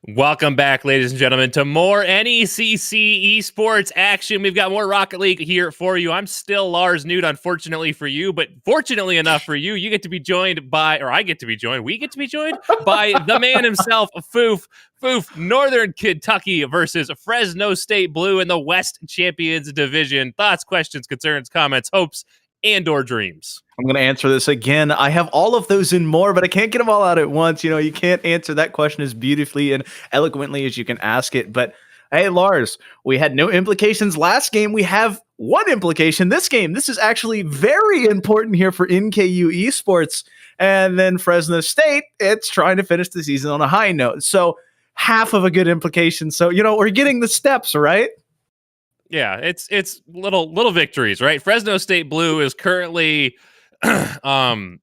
Welcome back, ladies and gentlemen, to more NECC esports action. We've got more Rocket League here for you. I'm still Lars Nude, unfortunately for you, but fortunately enough for you, you get to be joined by, or I get to be joined, we get to be joined by the man himself, Foof. Foof, Northern Kentucky versus Fresno State Blue in the West Champions Division. Thoughts, questions, concerns, comments, hopes, and/or dreams. I'm going to answer this again. I have all of those and more, but I can't get them all out at once. You know, you can't answer that question as beautifully and eloquently as you can ask it. But hey, Lars, we had no implications last game. We have one implication this game. This is actually very important here for NKU esports. And then Fresno State, it's trying to finish the season on a high note. So half of a good implication. So, you know, we're getting the steps, right? Yeah, it's little victories, right? Fresno State Blue is currently 1-7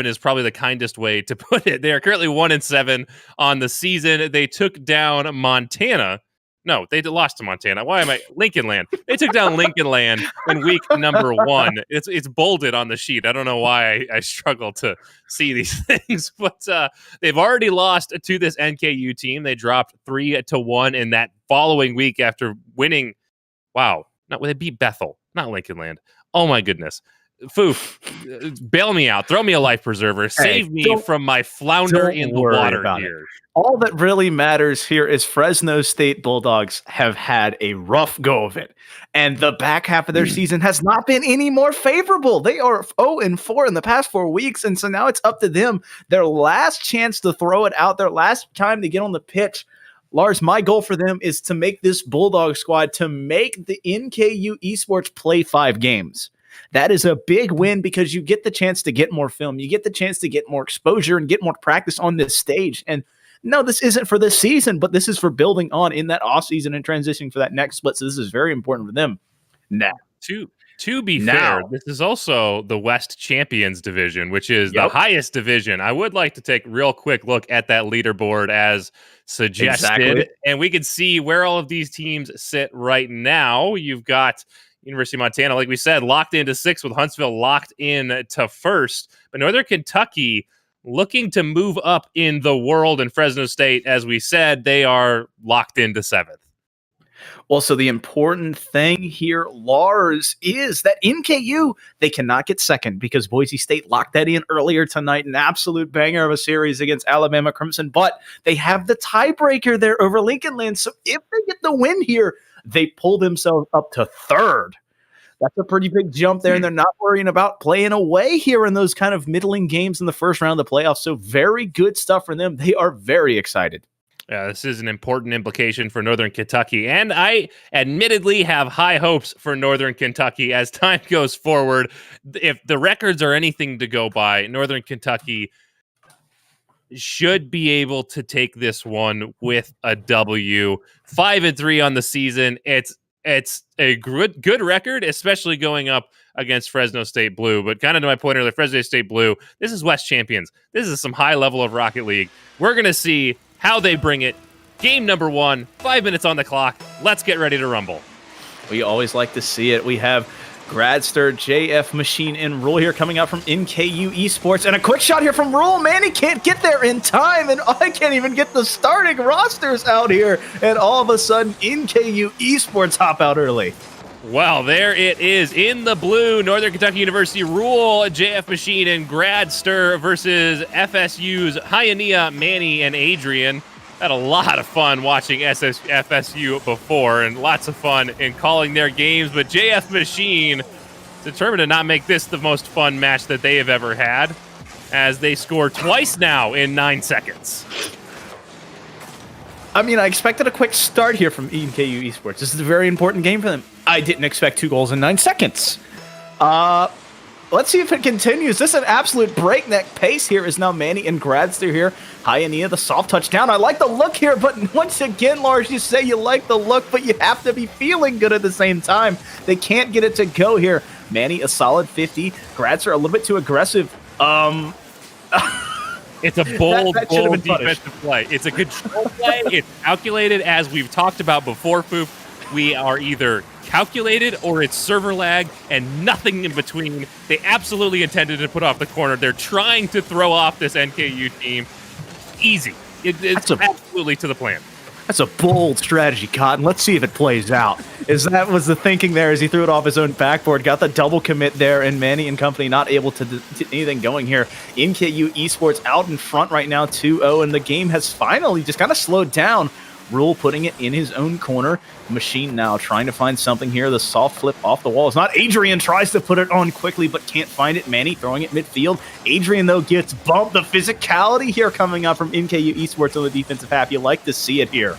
is probably the kindest way to put it. They are currently 1-7 on the season. They took down Montana. No, they lost to Montana. Why am I Lincoln Land? They took down Lincoln Land in week number 1. It's bolded on the sheet. I don't know why I struggle to see these things, but they've already lost to this NKU team. They dropped 3-1 in that following week after winning. Wow, they beat Bethel, not Lincoln Land. Oh my goodness. Foof, bail me out. Throw me a life preserver. Save me from my flounder in the water here. All that really matters here is Fresno State Bulldogs have had a rough go of it. And the back half of their season has not been any more favorable. They are 0-4 in the past 4 weeks. And so now it's up to them. Their last chance to throw it out, their last time to get on the pitch. Lars, my goal for them is to make this Bulldog squad, to make the NKU esports play 5 games. That is a big win because you get the chance to get more film. You get the chance to get more exposure and get more practice on this stage. And no, this isn't for this season, but this is for building on in that off season and transitioning for that next split. So this is very important for them. Now, to be fair, this is also the West Champions Division, which is the highest division. I would like to take a real quick look at that leaderboard as suggested, and we can see where all of these teams sit right now. You've got University of Montana, like we said, locked into 6th with Huntsville locked in to 1st. But Northern Kentucky looking to move up in the world, and Fresno State, as we said, they are locked into 7th. Well, so the important thing here, Lars, is that NKU, they cannot get second because Boise State locked that in earlier tonight, an absolute banger of a series against Alabama Crimson. But they have the tiebreaker there over Lincoln Land. So if they get the win here, they pull themselves up to 3rd. That's a pretty big jump there, and they're not worrying about playing away here in those kind of middling games in the first round of the playoffs. So very good stuff for them. They are very excited. Yeah, this is an important implication for Northern Kentucky, and I admittedly have high hopes for Northern Kentucky as time goes forward. If the records are anything to go by, Northern Kentucky should be able to take this one with a W. 5-3 on the season. It's a good record, especially going up against Fresno State Blue. But kind of to my point earlier, Fresno State Blue, this is West Champions. This is some high level of Rocket League. We're going to see how they bring it. Game number 1, 5 minutes on the clock. Let's get ready to rumble. We always like to see it. We have Gradster, JF Machine, and Rule here coming out from NKU Esports. And a quick shot here from Rule. Man, he can't get there in time, and I can't even get the starting rosters out here. And all of a sudden, NKU Esports hop out early. Well, there it is in the blue. Northern Kentucky University Rule, JF Machine, and Gradster versus FSU's Hiania, Manny, and Adrian. Had a lot of fun watching FSU before, and lots of fun in calling their games. But JF Machine determined to not make this the most fun match that they have ever had, as they score twice now in 9 seconds. I mean, I expected a quick start here from NKU Esports. This is a very important game for them. I didn't expect 2 goals in 9 seconds. Let's see if it continues. This is an absolute breakneck pace here is now Manny and Gradster here. Hiania, the soft touchdown. I like the look here, but once again, Lars, you say you like the look, but you have to be feeling good at the same time. They can't get it to go here. Manny, a solid 50. Gradster, a little bit too aggressive. It's a bold defensive play. It's a control play. It's calculated, as we've talked about before, Foof. We are either calculated or it's server lag and nothing in between. They absolutely intended to put off the corner. They're trying to throw off this NKU team. Easy. It's absolutely to the plan. That's a bold strategy, Cotton. Let's see if it plays out. That was the thinking there as he threw it off his own backboard, got the double commit there, and Manny and company not able to do anything going here. NKU Esports out in front right now, 2-0, and the game has finally just kind of slowed down. Rule putting it in his own corner. Machine now trying to find something here. The soft flip off the wall is not. Adrian tries to put it on quickly, but can't find it. Manny throwing it midfield. Adrian, though, gets bumped. The physicality here coming up from NKU Esports on the defensive half. You like to see it here.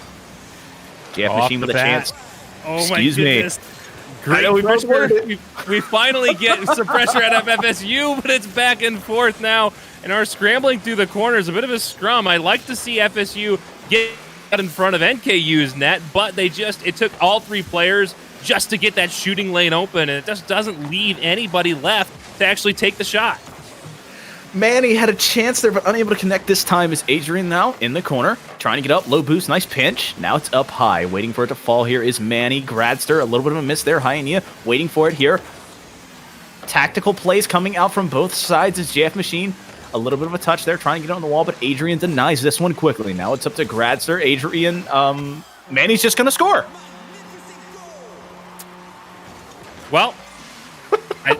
JF Machine with a chance. Oh, excuse my goodness. me. Great pressure. We finally get some pressure out of FSU, but it's back and forth now. And our scrambling through the corners, a bit of a scrum. I like to see FSU get in front of NKU's net, but it took all three players just to get that shooting lane open, and it just doesn't leave anybody left to actually take the shot. Manny had a chance there, but unable to connect this time. Is Adrian now in the corner, trying to get up, low boost, nice pinch. Now it's up high, waiting for it to fall here is Manny. Gradster, a little bit of a miss there. Hyaenia waiting for it here. Tactical plays coming out from both sides is JF Machine. A little bit of a touch there, trying to get on the wall, but Adrian denies this one quickly. Now it's up to Gradster. Adrian, Manny's just going to score. Well,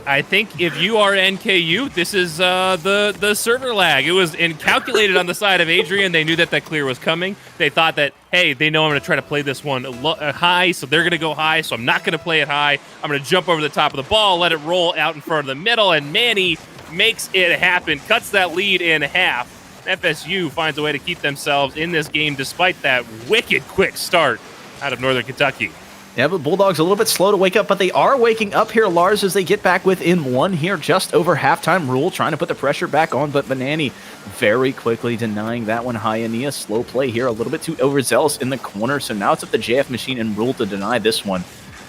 I think if you are NKU, this is the server lag. It was calculated on the side of Adrian. They knew that clear was coming. They thought that, hey, they know I'm going to try to play this one high, so they're going to go high, so I'm not going to play it high. I'm going to jump over the top of the ball, let it roll out in front of the middle, and Manny makes it happen, cuts that lead in half. FSU finds a way to keep themselves in this game despite that wicked quick start out of Northern Kentucky. Yeah, but Bulldogs a little bit slow to wake up, but they are waking up here, Lars, as they get back within one here just over halftime. Rule trying to put the pressure back on, but Banani very quickly denying that one. Hyaenia, slow play here, a little bit too overzealous in the corner, so now it's up to JF Machine and Rule to deny this one.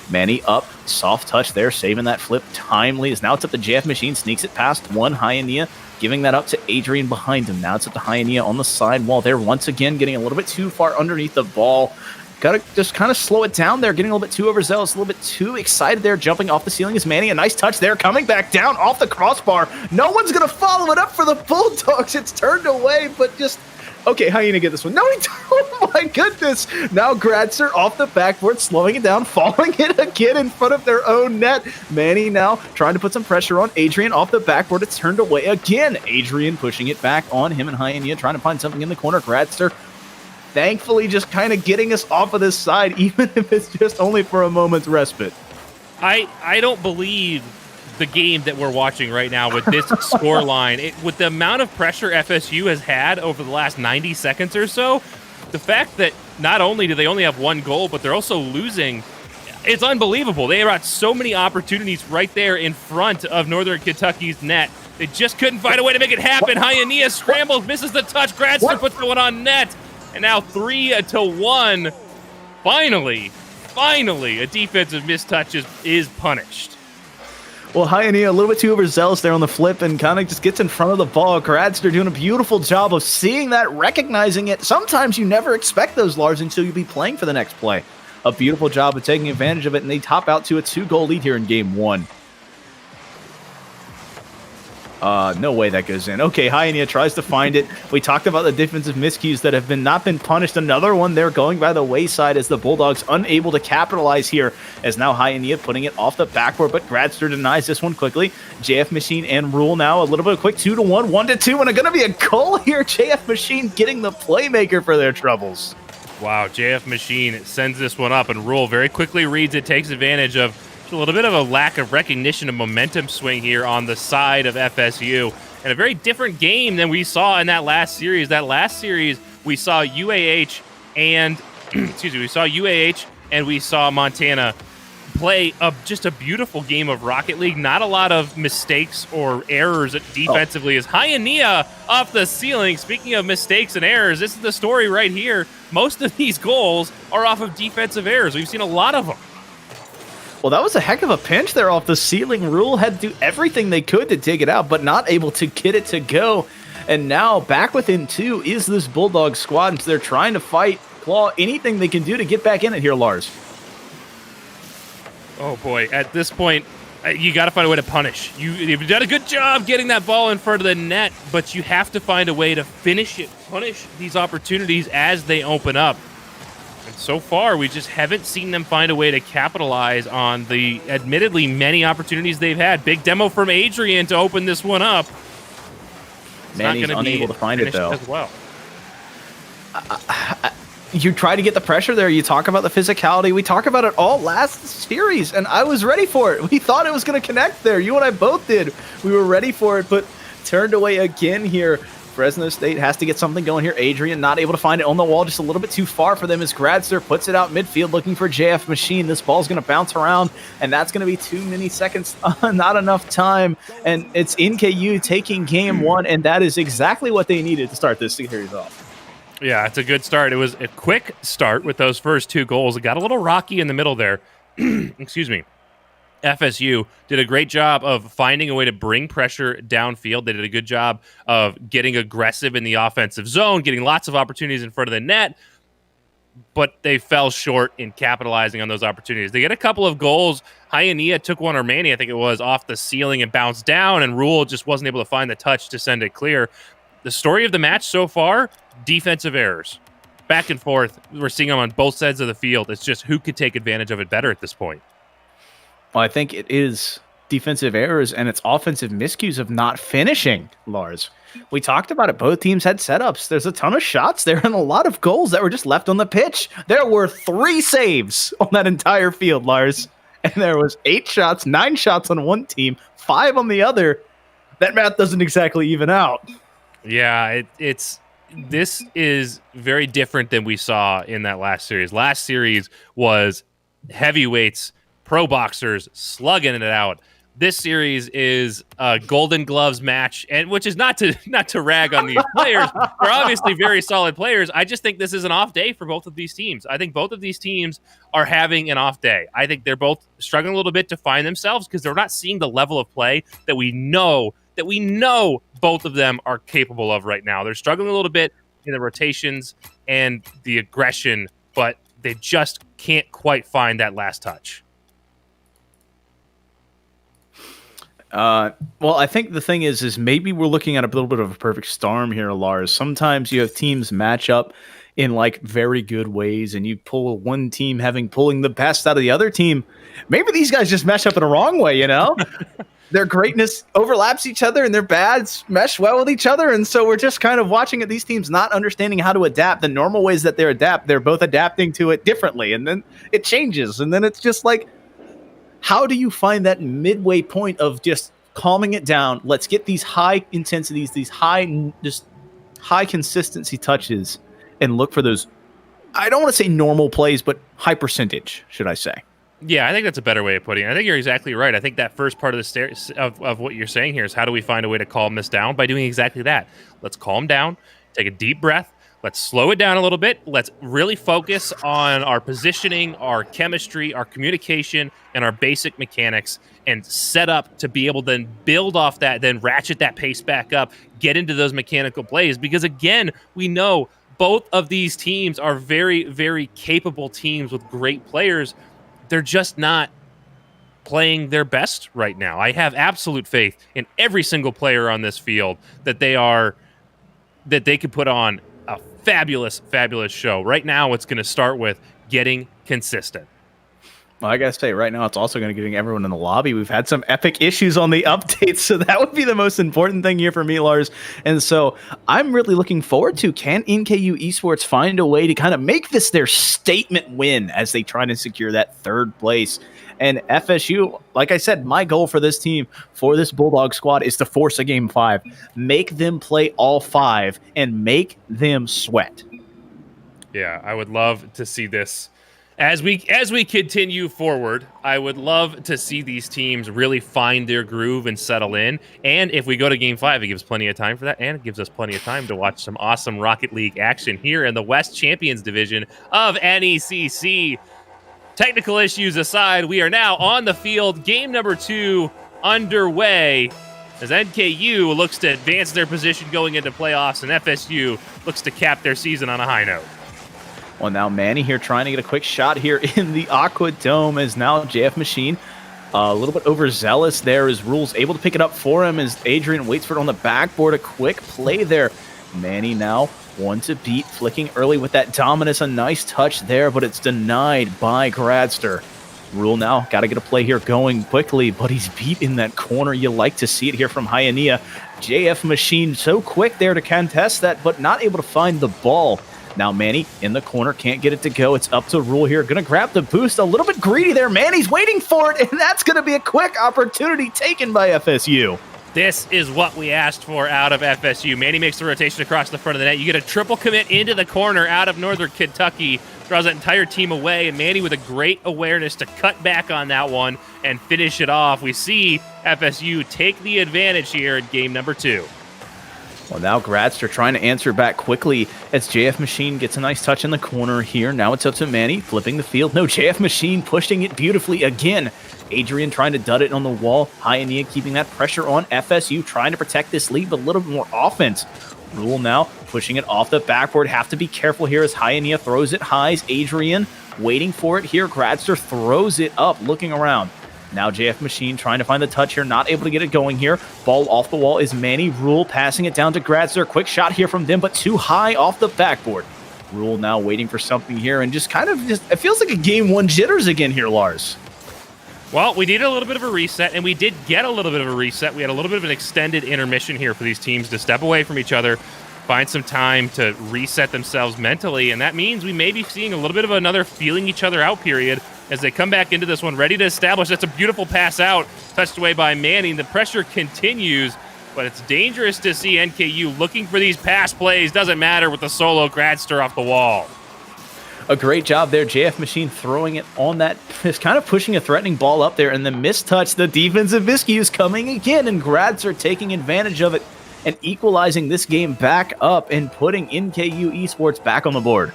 Manny up, soft touch there, saving that flip timely. Now it's up to JF Machine, sneaks it past one. Hyaenia, giving that up to Adrian behind him. Now it's up to Hyaenia on the side wall there, once again getting a little bit too far underneath the ball. Got to just kind of slow it down there, getting a little bit too overzealous, a little bit too excited there, jumping off the ceiling is Manny. A nice touch there, coming back down off the crossbar. No one's going to follow it up for the Bulldogs. It's turned away, but just... Okay, Hyena get this one. No, he oh my goodness. Now Gradser off the backboard, slowing it down, falling it again in front of their own net. Manny now trying to put some pressure on Adrian off the backboard. It's turned away again. Adrian pushing it back on him and Hyena trying to find something in the corner. Gradser thankfully just kind of getting us off of this side, even if it's just only for a moment's respite. I don't believe the game that we're watching right now with this score line. With the amount of pressure FSU has had over the last 90 seconds or so, the fact that not only do they only have one goal, but they're also losing, it's unbelievable. They brought so many opportunities right there in front of Northern Kentucky's net. They just couldn't find a way to make it happen. Hyaenia scrambles, misses the touch. Gradster puts the one on net. And now 3-1. Finally, a defensive mistouch is punished. Well, Hyaenia a little bit too overzealous there on the flip and kind of just gets in front of the ball. Gradster doing a beautiful job of seeing that, recognizing it. Sometimes you never expect those, Lars, until you be playing for the next play. A beautiful job of taking advantage of it, and they top out to a 2-goal lead here in game one. No way that goes in. Okay, Hyaenia tries to find it. We talked about the defensive miscues that have not been punished. Another one there going by the wayside as the Bulldogs unable to capitalize here, as now Hyaenia putting it off the backboard, but Gradster denies this one quickly. JF Machine and Rule now a little bit quick, 2-1, 1-2, and it's going to be a goal here. JF Machine getting the playmaker for their troubles. Wow, JF Machine sends this one up, and Rule very quickly reads it, takes advantage of a little bit of a lack of recognition of momentum swing here on the side of FSU, and a very different game than we saw in that last series. That last series, we saw UAH and we saw Montana play just a beautiful game of Rocket League. Not a lot of mistakes or errors defensively. As Hyaenia off the ceiling. Speaking of mistakes and errors, this is the story right here. Most of these goals are off of defensive errors. We've seen a lot of them. Well, that was a heck of a pinch there off the ceiling. Rule had to do everything they could to dig it out, but not able to get it to go. And now back within two is this Bulldog squad, and so they're trying to fight, claw, anything they can do to get back in it here, Lars. Oh boy, at this point, You got to find a way to punish. You've done a good job getting that ball in front of the net, but you have to find a way to finish it, punish these opportunities as they open up. And so far, we just haven't seen them find a way to capitalize on the admittedly many opportunities they've had. Big demo from Adrian to open this one up. Manny's unable to find it, though. As well. You try to get the pressure there. You talk about the physicality. We talk about it all last series, and I was ready for it. We thought it was going to connect there. You and I both did. We were ready for it, but turned away again here. Fresno State has to get something going here. Adrian not able to find it on the wall, just a little bit too far for them as Gradster puts it out midfield looking for JF Machine. This ball's going to bounce around, and that's going to be too many seconds, not enough time. And it's NKU taking game one, and that is exactly what they needed to start this series off. Yeah, it's a good start. It was a quick start with those first 2 goals. It got a little rocky in the middle there. Excuse me. FSU did a great job of finding a way to bring pressure downfield. They did a good job of getting aggressive in the offensive zone, getting lots of opportunities in front of the net, but they fell short in capitalizing on those opportunities. They get a couple of goals. Hiania took one, or Manny, I think it was, off the ceiling and bounced down, and Rule just wasn't able to find the touch to send it clear. The story of the match so far, defensive errors. Back and forth. We're seeing them on both sides of the field. It's just who could take advantage of it better at this point. Well, I think it is defensive errors and it's offensive miscues of not finishing, Lars. We talked about it. Both teams had setups. There's a ton of shots there and a lot of goals that were just left on the pitch. There were 3 saves on that entire field, Lars. And there was 8 shots, 9 shots on one team, 5 on the other. That math doesn't exactly even out. Yeah, this is very different than we saw in that last series. Last series was heavyweights, pro boxers slugging it out. This series is a Golden Gloves match, and which is not to rag on these players. They're obviously very solid players. I just think this is an off day for both of these teams. I think both of these teams are having an off day. I think they're both struggling a little bit to find themselves because they're not seeing the level of play that we know both of them are capable of right now. They're struggling a little bit in the rotations and the aggression, but they just can't quite find that last touch. Well, I think the thing is maybe we're looking at a little bit of a perfect storm here, Lars. Sometimes you have teams match up in like very good ways, and you pull one team pulling the best out of the other team. Maybe these guys just mesh up in a wrong way, you know? Their greatness overlaps each other and their bads mesh well with each other. And so we're just kind of watching these teams not understanding how to adapt. The normal ways that they're both adapting to it differently. And then it changes. And then it's just like, how do you find that midway point of just calming it down? Let's get these high intensities, these high consistency touches and look for those. I don't want to say normal plays, but high percentage, should I say? Yeah, I think that's a better way of putting it. I think you're exactly right. I think that first part of of what you're saying here is how do we find a way to calm this down? By doing exactly that. Let's calm down, take a deep breath, let's slow it down a little bit. Let's really focus on our positioning, our chemistry, our communication, and our basic mechanics, and set up to be able to then build off that, then ratchet that pace back up, get into those mechanical plays. Because again, we know both of these teams are very, very capable teams with great players. They're just not playing their best right now. I have absolute faith in every single player on this field that they could put on a fabulous, fabulous show. Right now, it's going to start with getting consistent. Well, I got to say, right now, it's also going to be getting everyone in the lobby. We've had some epic issues on the updates, so that would be the most important thing here for me, Lars. And so I'm really looking forward to, can NKU Esports find a way to kind of make this their statement win as they try to secure that 3rd place? And FSU, like I said, my goal for this team, for this Bulldog squad, is to force a Game 5. Make them play all 5 and make them sweat. Yeah, I would love to see this. As we continue forward, I would love to see these teams really find their groove and settle in. And if we go to Game 5, it gives plenty of time for that, and it gives us plenty of time to watch some awesome Rocket League action here in the West Champions Division of NECC. Technical issues aside, we are now on the field. Game number 2 underway as NKU looks to advance their position going into playoffs, and FSU looks to cap their season on a high note. Well, now Manny here trying to get a quick shot here in the Aqua Dome as now JF Machine A little bit overzealous there as Rule's able to pick it up for him as Adrian waits for it on the backboard. A quick play there. Manny now one to beat, flicking early with that dominance. A nice touch there, but it's denied by Gradster. Rule now got to get a play here going quickly, but he's beat in that corner. You like to see it here from Hyanea. JF Machine so quick there to contest that, but not able to find the ball. Now Manny in the corner, can't get it to go. It's up to Rule here. Going to grab the boost. A little bit greedy there. Manny's waiting for it, and that's going to be a quick opportunity taken by FSU. This is what we asked for out of FSU. Manny makes the rotation across the front of the net. You get a triple commit into the corner out of Northern Kentucky. Draws that entire team away, and Manny with a great awareness to cut back on that one and finish it off. We see FSU take the advantage here in game number 2. Well, now Gradster trying to answer back quickly as JF Machine gets a nice touch in the corner here. Now it's up to Manny, flipping the field. No, JF Machine pushing it beautifully again. Adrian trying to dud it on the wall. Hyanea keeping that pressure on FSU, trying to protect this lead, but a little bit more offense. Rule now pushing it off the backboard. Have to be careful here as Hyanea throws it high. Adrian waiting for it here. Gradster throws it up, looking around. Now JF Machine trying to find the touch here, not able to get it going here. Ball off the wall is Manny. Rule passing it down to Gradster. Quick shot here from them, but too high off the backboard. Rule now waiting for something here, and just it feels like a game 1 jitters again here, Lars. Well, we needed a little bit of a reset, and we did get a little bit of a reset. We had a little bit of an extended intermission here for these teams to step away from each other, find some time to reset themselves mentally, and that means we may be seeing a little bit of another feeling each other out period as they come back into this one, ready to establish. That's a beautiful pass out, touched away by Manning. The pressure continues, but it's dangerous to see NKU looking for these pass plays. Doesn't matter with the solo Gradster off the wall. A great job there. JF Machine throwing it on that, just kind of pushing a threatening ball up there, and the mistouch, the defensive miscues coming again, and Gradster taking advantage of it and equalizing this game back up and putting NKU Esports back on the board.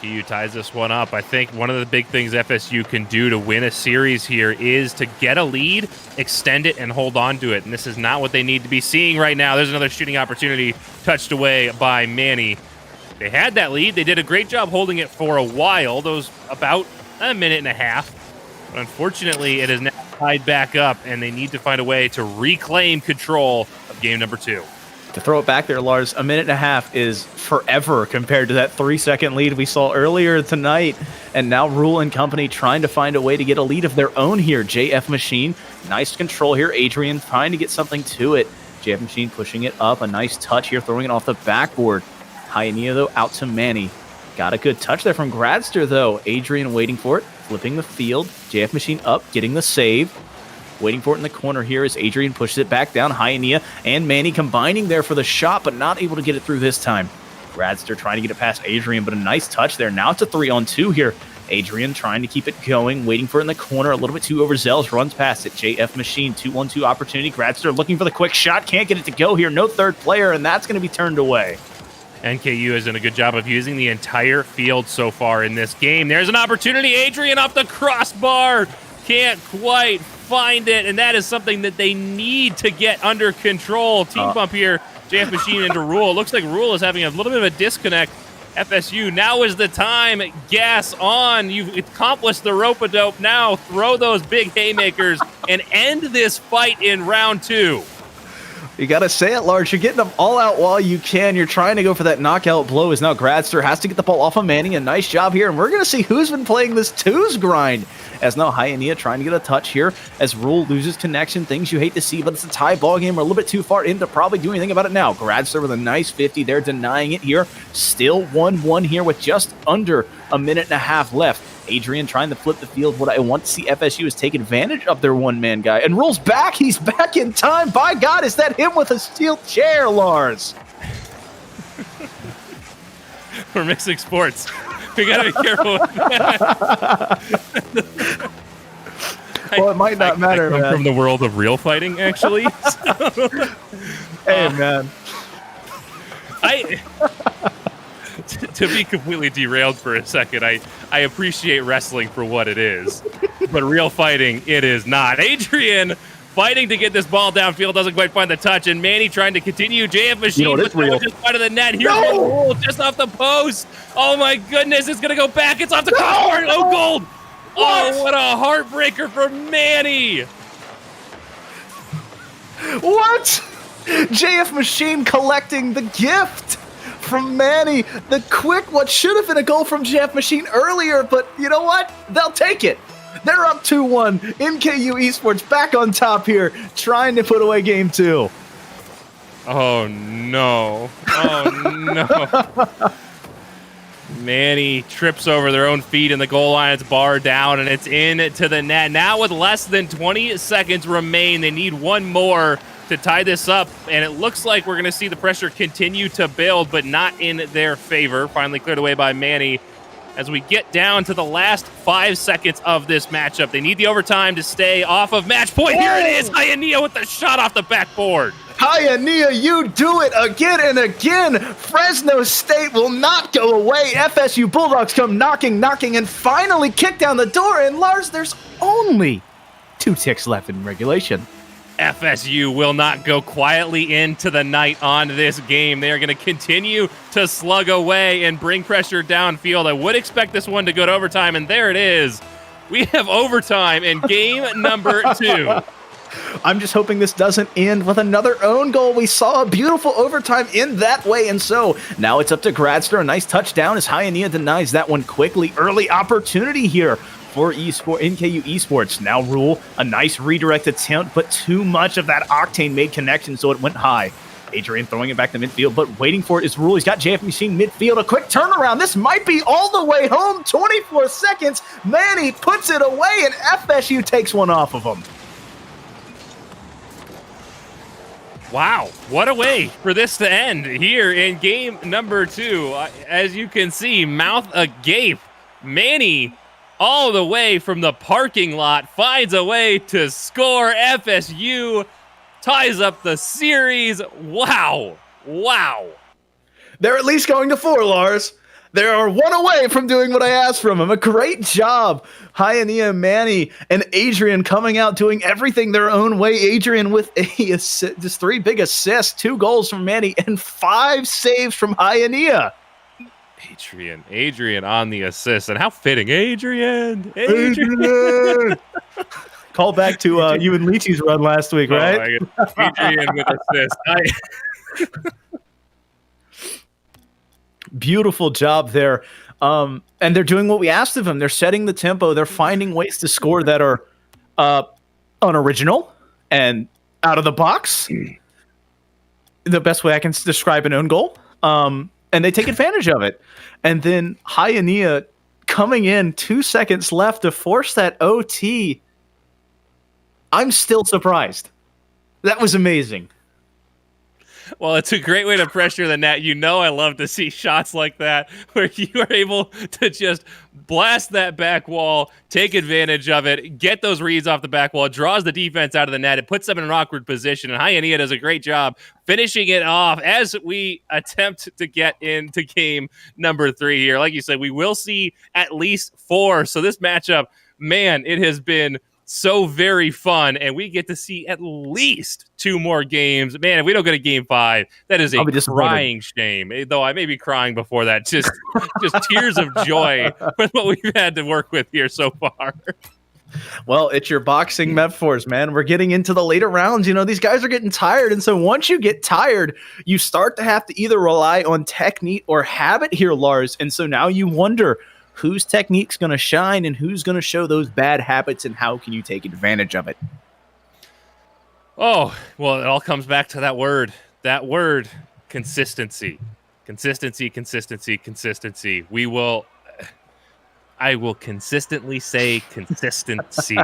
NKU ties this one up. I think one of the big things FSU can do to win a series here is to get a lead, extend it, and hold on to it. And this is not what they need to be seeing right now. There's another shooting opportunity touched away by Manny. They had that lead. They did a great job holding it for a while. Those about a minute and a half. But unfortunately, it is now tied back up, and they need to find a way to reclaim control of game number 2. To throw it back there, Lars, a minute and a half is forever compared to that 3-second lead we saw earlier tonight. And now Rule and company trying to find a way to get a lead of their own here. JF Machine, nice control here. Adrian trying to get something to it. JF Machine pushing it up. A nice touch here, throwing it off the backboard. Hyanea, though, out to Manny. Got a good touch there from Gradster, though. Adrian waiting for it, flipping the field. JF Machine up, getting the save. Waiting for it in the corner here as Adrian pushes it back down. Hyanea and Manny combining there for the shot, but not able to get it through this time. Gradster trying to get it past Adrian, but a nice touch there. Now it's a 3-on-2 here. Adrian trying to keep it going, waiting for it in the corner. A little bit too overzealous, runs past it. JF Machine, 2-on-2 opportunity. Gradster looking for the quick shot, can't get it to go here. No third player, and that's going to be turned away. NKU has done a good job of using the entire field so far in this game. There's an opportunity. Adrian off the crossbar. Can't quite find it, and that is something that they need to get under control. Team bump here. JF Machine into Rule. Looks like Rule is having a little bit of a disconnect. FSU, now is the time. Gas on. You've accomplished the rope-a-dope. Now throw those big haymakers and end this fight in round 2. You got to say it, Lars. You're getting them all out while you can. You're trying to go for that knockout blow as now Gradster has to get the ball off of Manning. A nice job here, and we're going to see who's been playing this twos grind. As now Hyanea trying to get a touch here as Rule loses connection. Things you hate to see, but it's a tie ball game. We're a little bit too far in to probably do anything about it now. Gradster with a nice 50. They're denying it here. Still 1-1 here with just under a minute and a half left. Adrian trying to flip the field. What I want to see FSU is take advantage of their one-man guy. And Rule's back. He's back in time. By God, is that him with a steel chair, Lars? We're mixing sports. We got to be careful with that. Well, it might not matter, I come from the world of real fighting, actually. Hey, man. To be completely derailed for a second, I appreciate wrestling for what it is, but real fighting, it is not. Adrian fighting to get this ball downfield, doesn't quite find the touch, and Manny trying to continue. JF Machine with just out of the net. Here's the Rule, just off the post. Oh my goodness, it's going to go back. It's off the crossbar. Oh, gold. Oh, what a heartbreaker for Manny. What? JF Machine collecting the gift from Manny. The quick, what should have been a goal from JF Machine earlier, but you know what? They'll take it. They're up 2-1. NKU Esports back on top here, trying to put away game 2. Oh, no. Oh, no. Manny trips over their own feet and the goal line's bar down, and it's in to the net. Now with less than 20 seconds remain, they need one more to tie this up, and it looks like we're going to see the pressure continue to build, but not in their favor. Finally cleared away by Manny. As we get down to the last 5 seconds of this matchup, they need the overtime to stay off of match point. Here it is, Hiania with the shot off the backboard. Hiania, you do it again and again. Fresno State will not go away. FSU Bulldogs come knocking, and finally kick down the door. And Lars, there's only 2 ticks left in regulation. FSU will not go quietly into the night on this game. They are going to continue to slug away and bring pressure downfield. I would expect this one to go to overtime, and there it is. We have overtime in game number 2. I'm just hoping this doesn't end with another own goal. We saw a beautiful overtime in that way, and so now it's up to Gradster. A nice touchdown as Hiania denies that one quickly. Early opportunity here for NKU Esports. Now Rule, a nice redirect attempt, but too much of that Octane made connection, so it went high. Adrian throwing it back to midfield, but waiting for it is Rule. He's got JF Machine midfield. A quick turnaround. This might be all the way home. 24 seconds. Manny puts it away, and FSU takes one off of him. Wow, what a way for this to end here in game number 2. As you can see, mouth agape. Manny, all the way from the parking lot, finds a way to score. FSU ties up the series. Wow. They're at least going to 4, Lars. They are 1 away from doing what I asked from them. A great job. Hiania, Manny, and Adrian coming out doing everything their own way. Adrian with just 3 big assists, 2 goals from Manny, and 5 saves from Hiania. Adrian on the assist, and how fitting. Adrian. Call back to you and Leachy's run last week, right? Adrian with assist. Beautiful job there. And they're doing what we asked of them. They're setting the tempo. They're finding ways to score that are unoriginal and out of the box. The best way I can describe an own goal. And they take advantage of it. And then Hiania coming in 2 seconds left to force that OT. I'm still surprised. That was amazing. Well, it's a great way to pressure the net. You know I love to see shots like that where you are able to just blast that back wall, take advantage of it, get those reads off the back wall, draws the defense out of the net. It puts them in an awkward position, and Hiania does a great job finishing it off as we attempt to get into game number 3 here. Like you said, we will see at least 4. So this matchup, man, it has been so very fun, and we get to see at least 2 more games. Man, if we don't get a game 5, that is a crying shame. Though I may be crying before that. Just tears of joy with what we've had to work with here so far. Well, it's your boxing metaphors, man. We're getting into the later rounds. You know, these guys are getting tired, and so once you get tired, you start to have to either rely on technique or habit here, Lars. And so now you wonder, whose technique's going to shine and who's going to show those bad habits, and how can you take advantage of it? Oh, well, it all comes back to that word, consistency. Consistency. I will consistently say consistency.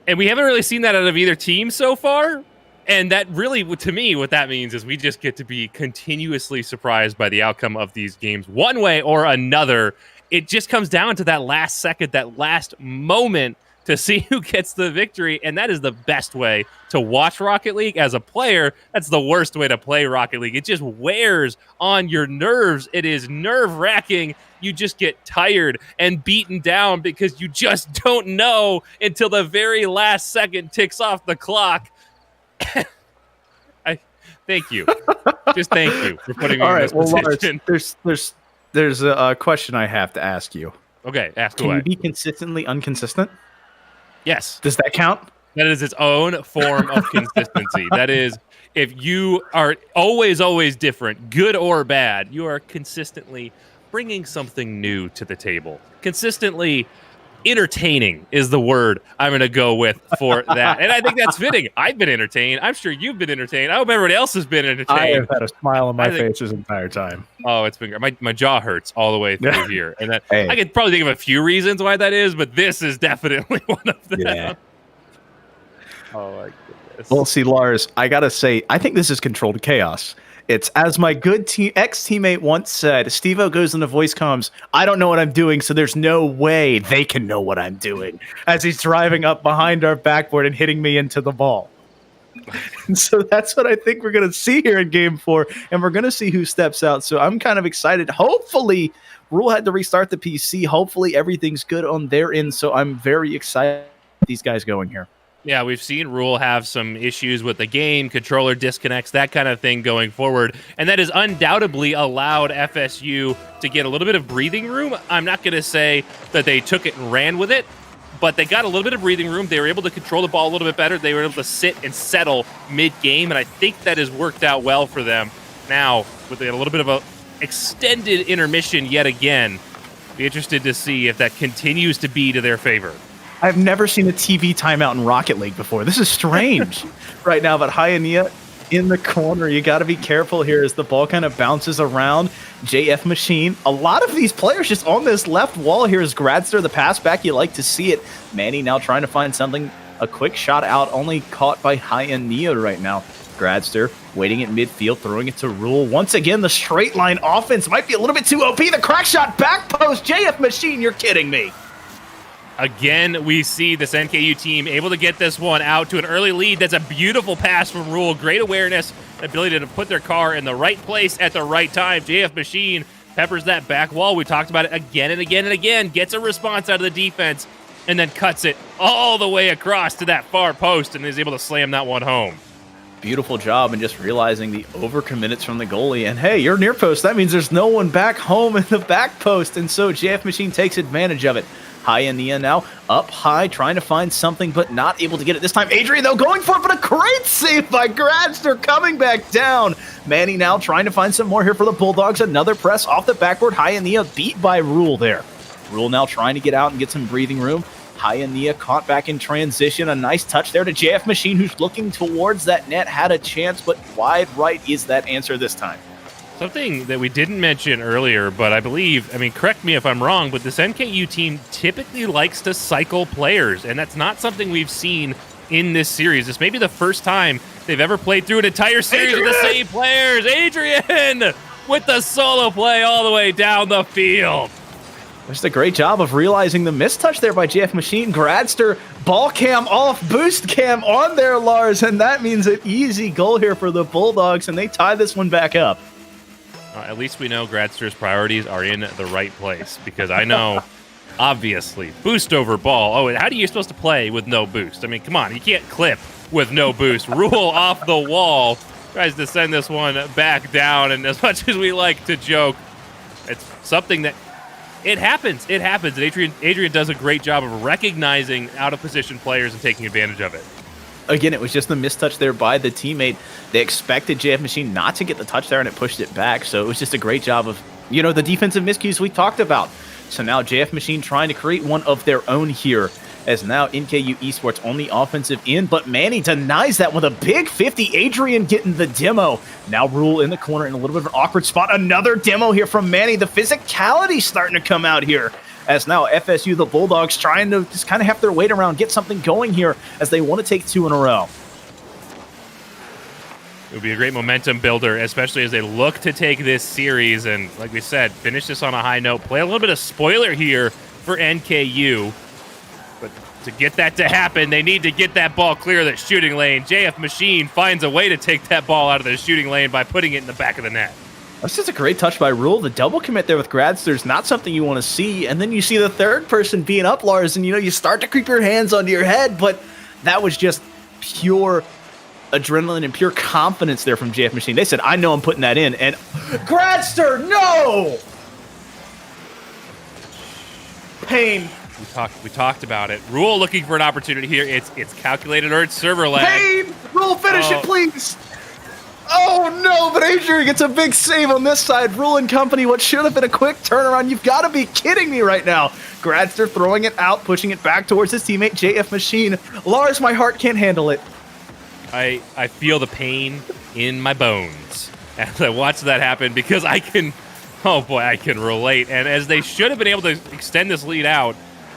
And we haven't really seen that out of either team so far. And that really, to me, what that means is we just get to be continuously surprised by the outcome of these games one way or another. It just comes down to that last second, that last moment to see who gets the victory. And that is the best way to watch Rocket League. As a player, that's the worst way to play Rocket League. It just wears on your nerves. It is nerve-wracking. You just get tired and beaten down because you just don't know until the very last second ticks off the clock. Thank you. Just thank you for putting me in this position. Lars, there's a question I have to ask you. Okay, ask Can away. you be consistently inconsistent? Yes. Does that count? That is its own form of consistency. That is, if you are always different, good or bad, you are consistently bringing something new to the table. Consistently entertaining is the word I'm going to go with for that. And I think that's fitting. I've been entertained. I'm sure you've been entertained. I hope everybody else has been I entertained. have had a smile on my face this entire time. Oh, it's been great. My jaw hurts all the way through here. And that, Hey. I could probably think of a few reasons why that is, but this is definitely one of them. Yeah. Oh, my goodness. Well, see, Lars, I got to say, I think this is controlled chaos. It's as my good ex-teammate once said, Steve-O goes into voice comms, I don't know what I'm doing, so there's no way they can know what I'm doing, as he's driving up behind our backboard and hitting me into the ball. And so that's what I think we're going to see here in Game 4, and we're going to see who steps out. So I'm kind of excited. Hopefully, Rule had to restart the PC. Hopefully, everything's good on their end, so I'm very excited these guys going here. Yeah, we've seen Rule have some issues with the game, controller disconnects, that kind of thing going forward. And that has undoubtedly allowed FSU to get a little bit of breathing room. I'm not going to say that they took it and ran with it, but they got a little bit of breathing room. They were able to control the ball a little bit better. They were able to sit and settle mid-game, and I think that has worked out well for them. Now, with a little bit of a extended intermission yet again, be interested to see if that continues to be to their favor. I've never seen a TV timeout in Rocket League before. This is strange right now, but Hayania in the corner. You got to be careful here as the ball kind of bounces around. JF Machine. A lot of these players just on this left wall here is Gradster, the pass back. You like to see it. Manny now trying to find something. A quick shot out, only caught by Hayania right now. Gradster waiting at midfield, throwing it to Rule. Once again, the straight line offense might be a little bit too OP. The crack shot back post. JF Machine, you're kidding me. Again, we see this NKU team able to get this one out to an early lead. That's a beautiful pass from Rule. Great awareness, ability to put their car in the right place at the right time. JF Machine peppers that back wall. We talked about it again and again and again. Gets a response out of the defense and then cuts it all the way across to that far post and is able to slam that one home. Beautiful job and just realizing the overcommitments from the goalie. And hey, you're near post. That means there's no one back home in the back post. And so JF Machine takes advantage of it. Hayania now up high, trying to find something, but not able to get it this time. Adrian, though, going for it, but a great save by Gradster coming back down. Manny now trying to find some more here for the Bulldogs. Another press off the backboard. Hayania beat by Rule there. Rule now trying to get out and get some breathing room. Hayania caught back in transition. A nice touch there to JF Machine, who's looking towards that net. Had a chance, but wide right is that answer this time. Something that we didn't mention earlier, but I believe, correct me if I'm wrong, but this NKU team typically likes to cycle players, and that's not something we've seen in this series. This may be the first time they've ever played through an entire series with the same players. Adrian with the solo play all the way down the field. Just a great job of realizing the mistouch there by JF Machine. Gradster, ball cam off, boost cam on there, Lars, and that means an easy goal here for the Bulldogs, and they tie this one back up. At least we know Gradster's priorities are in the right place, because I know, obviously, boost over ball. Oh, how are you supposed to play with no boost? Come on, you can't clip with no boost. Rule off the wall, tries to send this one back down, and as much as we like to joke, it's something that it happens. It happens, and Adrian does a great job of recognizing out-of-position players and taking advantage of it. Again, it was just a mistouch there by the teammate. They expected JF Machine not to get the touch there, and it pushed it back. So it was just a great job of, the defensive miscues we talked about. So now JF Machine trying to create one of their own here, as now NKU Esports on the offensive end. But Manny denies that with a big 50. Adrian getting the demo. Now Rule in the corner in a little bit of an awkward spot. Another demo here from Manny. The physicality starting to come out here, as now FSU, the Bulldogs, trying to just kind of have their weight around, get something going here as they want to take two in a row. It would be a great momentum builder, especially as they look to take this series and, like we said, finish this on a high note. Play a little bit of spoiler here for NKU. But to get that to happen, they need to get that ball clear of the shooting lane. JF Machine finds a way to take that ball out of the shooting lane by putting it in the back of the net. That's just a great touch by Rule. The double commit there with Gradster is not something you want to see. And then you see the third person being up, Lars, and you start to creep your hands onto your head. But that was just pure adrenaline and pure confidence there from JF Machine. They said, I know I'm putting that in. And Gradster, no! Pain. We talked about it. Rule looking for an opportunity here. It's calculated or it's server lag. Pain. Rule, finish it, please. Oh no, but Adrian gets a big save on this side. Rule and company, what should have been a quick turnaround. You've got to be kidding me right now. Gradster throwing it out, pushing it back towards his teammate JF Machine. Lars, my heart can't handle it. I feel the pain in my bones as I watch that happen because I can relate. And as they should have been able to extend this lead out,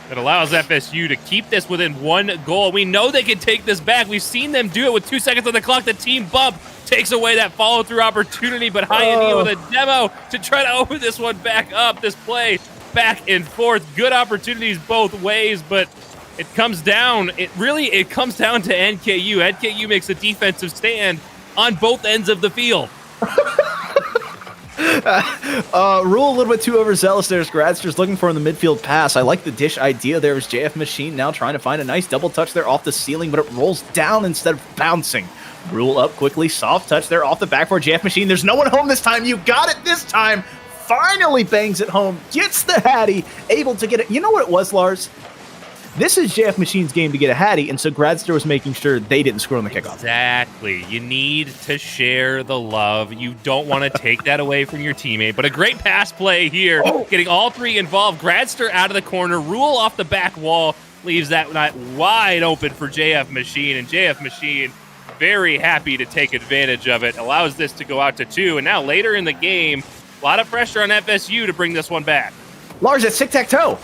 it allows FSU to keep this within 1 goal. We know they can take this back. We've seen them do it with 2 seconds on the clock. The team bump takes away that follow-through opportunity, but Hyannia with a demo to try to open this one back up. This play back and forth. Good opportunities both ways, but it comes down. It comes down to NKU. NKU makes a defensive stand on both ends of the field. Rule a little bit too overzealous there. Gradster's looking for in the midfield pass. I like the dish idea there. Is JF Machine now trying to find a nice double touch there off the ceiling, but it rolls down instead of bouncing. Rule up quickly, soft touch there off the back for JF Machine. There's no one home this time. You got it this time. Finally bangs it home. Gets the Hattie, able to get it. You know what it was, Lars? This is JF Machine's game to get a Hattie, and so Gradster was making sure they didn't score on the kickoff. Exactly. You need to share the love. You don't want to take that away from your teammate. But a great pass play here, getting all three involved. Gradster out of the corner, Rule off the back wall, leaves that net wide open for JF Machine, and JF Machine very happy to take advantage of it. Allows this to go out to 2, and now later in the game, a lot of pressure on FSU to bring this one back. Lars, it's tic-tac-toe.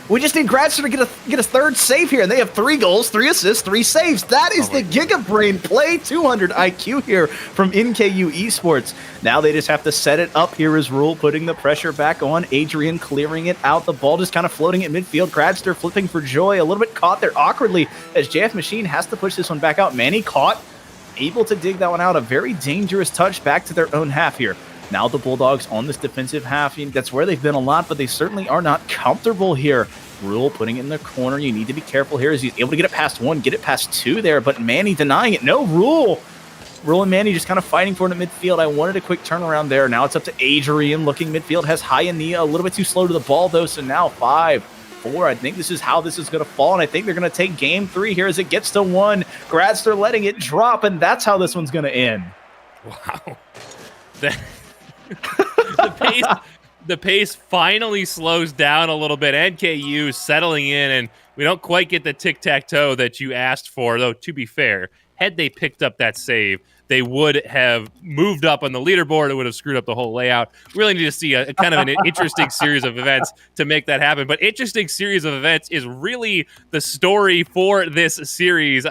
We just need Gradster to get a third save here, and they have 3 goals, 3 assists, 3 saves. That is the Giga Brain play. 200 IQ here from NKU Esports. Now they just have to set it up. Here is Rule putting the pressure back on. Adrian clearing it out. The ball just kind of floating at midfield. Gradster flipping for joy. A little bit caught there awkwardly as JF Machine has to push this one back out. Manny caught, able to dig that one out. A very dangerous touch back to their own half here. Now the Bulldogs on this defensive half. That's where they've been a lot, but they certainly are not comfortable here. Rule putting it in the corner. You need to be careful here as he's able to get it past 1, get it past 2 there, but Manny denying it. No, Rule and Manny just kind of fighting for it in midfield. I wanted a quick turnaround there. Now it's up to Adrian looking midfield. Has Hyannia a little bit too slow to the ball, though, so now 5-4. I think this is how this is going to fall, and I think they're going to take game 3 here as it gets to 1. Gradster letting it drop, and that's how this one's going to end. Wow. The pace finally slows down a little bit. NKU settling in, and we don't quite get the tic-tac-toe that you asked for, though, to be fair, had they picked up that save, they would have moved up on the leaderboard. It would have screwed up the whole layout. We really need to see a kind of an interesting series of events to make that happen. But interesting series of events is really the story for this series.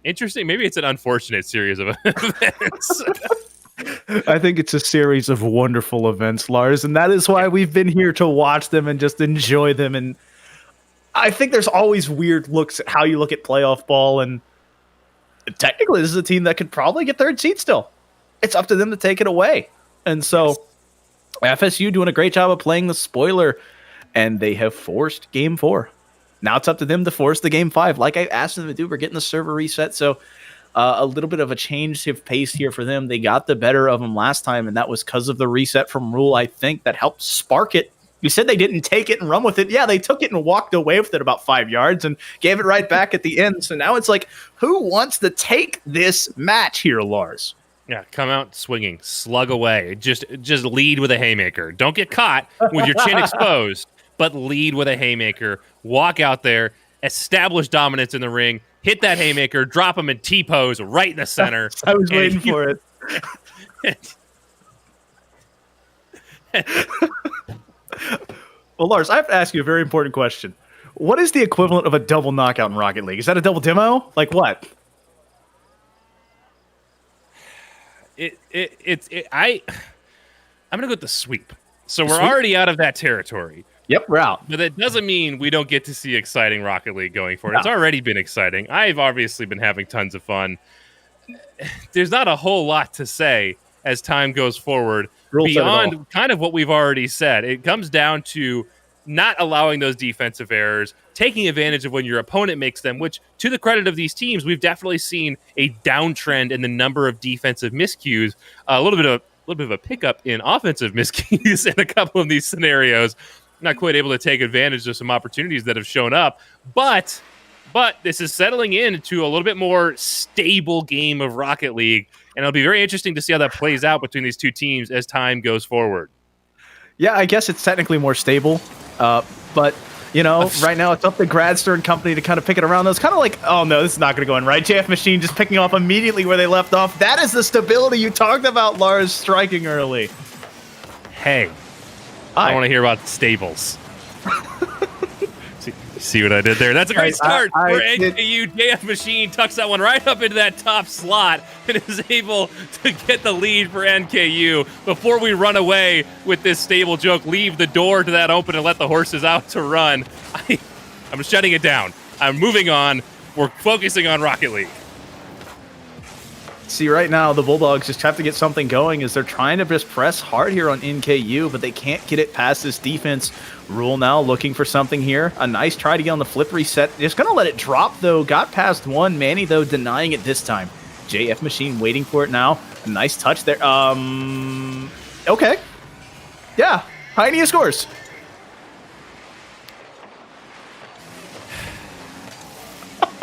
Interesting. Maybe it's an unfortunate series of events. I think it's a series of wonderful events, Lars, and that is why we've been here to watch them and just enjoy them. And I think there's always weird looks at how you look at playoff ball, and technically this is a team that could probably get 3rd seed still. It's up to them to take it away. And so FSU doing a great job of playing the spoiler, and they have forced game 4. Now it's up to them to force the game 5. Like I asked them to do, we're getting the server reset, so a little bit of a change of pace here for them. They got the better of them last time, and that was because of the reset from Rule, I think, that helped spark it. You said they didn't take it and run with it. Yeah, they took it and walked away with it about 5 yards and gave it right back at the end. So now it's like, who wants to take this match here, Lars? Yeah, come out swinging, slug away. Just lead with a haymaker. Don't get caught with your chin exposed, but lead with a haymaker. Walk out there, establish dominance in the ring, hit that haymaker, drop him in T-pose right in the center. I was waiting for it. Well, Lars, I have to ask you a very important question. What is the equivalent of a double knockout in Rocket League? Is that a double demo? Like what? I'm gonna go with the sweep. So we're already out of that territory. Yep, we're out. But that doesn't mean we don't get to see exciting Rocket League going forward. No. It's already been exciting. I've obviously been having tons of fun. There's not a whole lot to say as time goes forward beyond kind of what we've already said. It comes down to not allowing those defensive errors, taking advantage of when your opponent makes them, which, to the credit of these teams, we've definitely seen a downtrend in the number of defensive miscues, a little bit of a pickup in offensive miscues in a couple of these scenarios. not quite able to take advantage of some opportunities that have shown up. But this is settling into a little bit more stable game of Rocket League, and it'll be very interesting to see how that plays out between these two teams as time goes forward. Yeah, I guess it's technically more stable, but you know, right now it's up to Gradster and company to kind of pick it around. It's kind of like, oh no, this is not going to go in right. JF Machine just picking off immediately where they left off. That is the stability you talked about, Lars, striking early. Hey, I want to hear about stables. See what I did there? That's a great start for NKU. JF Machine tucks that one right up into that top slot and is able to get the lead for NKU. Before we run away with this stable joke, leave the door to that open and let the horses out to run. I'm shutting it down. I'm moving on. We're focusing on Rocket League. See, right now, the Bulldogs just have to get something going as they're trying to just press hard here on NKU, but they can't get it past this defense. Rule now looking for something here. A nice try to get on the flip reset. Just going to let it drop, though. Got past one. Manny, though, denying it this time. JF Machine waiting for it now. A nice touch there. Okay. Yeah. Hynea scores.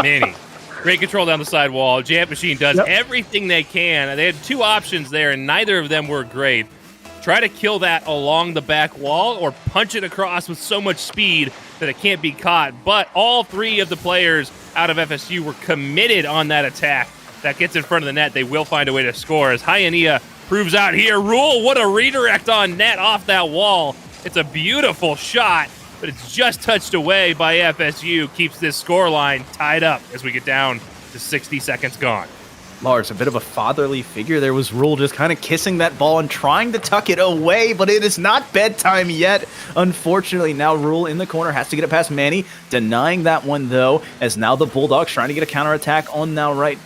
Manny. Great control down the side wall. JF Machine does everything they can. They had two options there, and neither of them were great. Try to kill that along the back wall or punch it across with so much speed that it can't be caught. But all three of the players out of FSU were committed on that attack. That gets in front of the net. They will find a way to score. As Hynea proves out here. Rule, what a redirect on net off that wall. It's a beautiful shot, but it's just touched away by FSU. Keeps this scoreline tied up as we get down to 60 seconds gone. Lars, a bit of a fatherly figure. There was Rule just kind of kissing that ball and trying to tuck it away, but it is not bedtime yet. Unfortunately, now Rule in the corner has to get it past Manny, denying that one, though, as now the Bulldogs trying to get a counterattack on now right.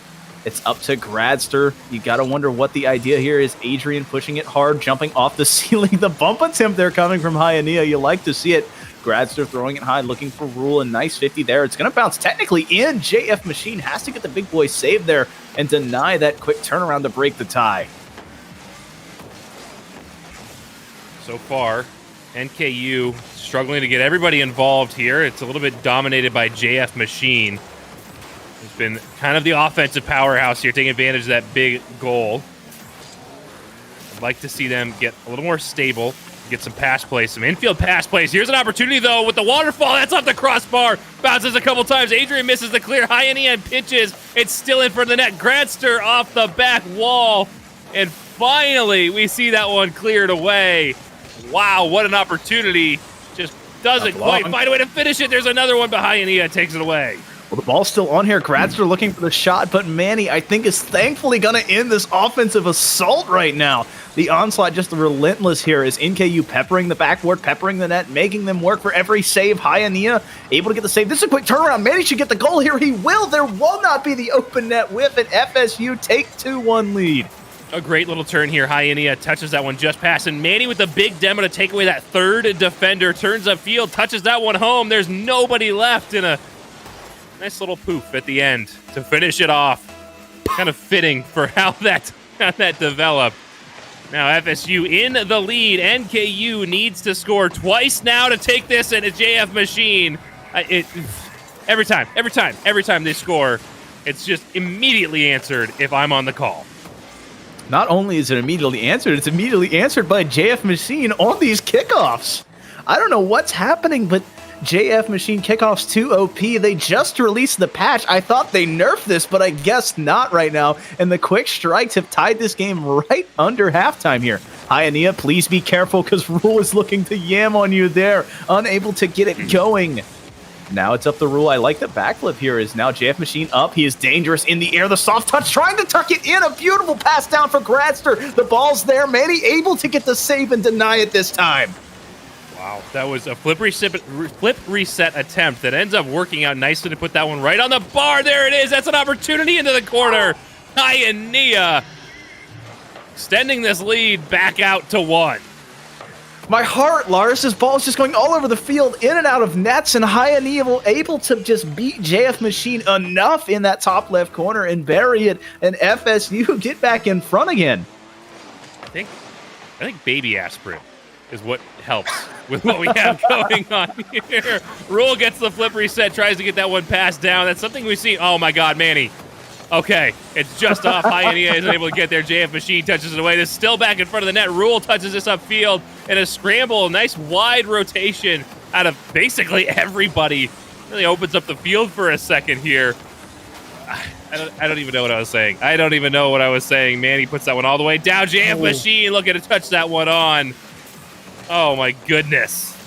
It's up to Gradster. You got to wonder what the idea here is. Adrian pushing it hard, jumping off the ceiling. The bump attempt there coming from Hynea. You like to see it. Gradster throwing it high, looking for Rule. A nice 50 there. It's going to bounce technically in. JF Machine has to get the big boy saved there and deny that quick turnaround to break the tie. So far, NKU struggling to get everybody involved here. It's a little bit dominated by JF Machine. He's been kind of the offensive powerhouse here, taking advantage of that big goal. I'd like to see them get a little more stable, get some pass plays, some infield pass plays. Here's an opportunity, though, with the waterfall. That's off the crossbar. Bounces a couple times. Adrian misses the clear. Hynea and pitches. It's still in front of the net. Gradster off the back wall. And finally, we see that one cleared away. Wow, what an opportunity. Just doesn't quite find a way to finish it. There's another one behind Hynea. Takes it away. Well, the ball's still on here. Gradster looking for the shot, but Manny, I think, is thankfully going to end this offensive assault right now. The onslaught just relentless here as NKU peppering the backboard, peppering the net, making them work for every save. Hynea able to get the save. This is a quick turnaround. Manny should get the goal here. He will. There will not be the open net whiff, and FSU take 2-1 lead. A great little turn here. Hynea touches that one just past, and Manny with the big demo to take away that third defender. Turns upfield, touches that one home. There's nobody left in a nice little poof at the end to finish it off. Kind of fitting for how that developed. Now FSU in the lead. NKU needs to score twice now to take this, and a JF Machine. Every time they score, it's just immediately answered if I'm on the call. Not only is it immediately answered, it's immediately answered by JF Machine on these kickoffs. I don't know what's happening, but JF Machine kickoffs 2 OP. They just released the patch. I thought they nerfed this, but I guess not right now. And the quick strikes have tied this game right under halftime here. Hynea, please be careful because Rule is looking to yam on you there. Unable to get it going. Now it's up to Rule. I like the backflip here. Is now JF Machine up. He is dangerous in the air. The soft touch trying to tuck it in. A beautiful pass down for Gradster. The ball's there. Manny able to get the save and deny it this time. Wow, that was a flip reset attempt that ends up working out nicely to put that one right on the bar. There it is. That's an opportunity into the corner. Hynea extending this lead back out to 1. My heart, Lars. This ball is just going all over the field, in and out of nets, and Hynea able to just beat JF Machine enough in that top left corner and bury it, and FSU get back in front again. I think baby aspirin is what helps with what we have going on here. Rule gets the flip reset, tries to get that one passed down. That's something we've seen. Oh my God, Manny. Okay, it's just off. Hyanea isn't able to get there. JF Machine touches it away. This is still back in front of the net. Rule touches this upfield in a scramble. Nice wide rotation out of basically everybody. Really opens up the field for a second here. I don't even know what I was saying. I don't even know what I was saying. Manny puts that one all the way down. JF Machine looking to touch that one on. Oh my goodness.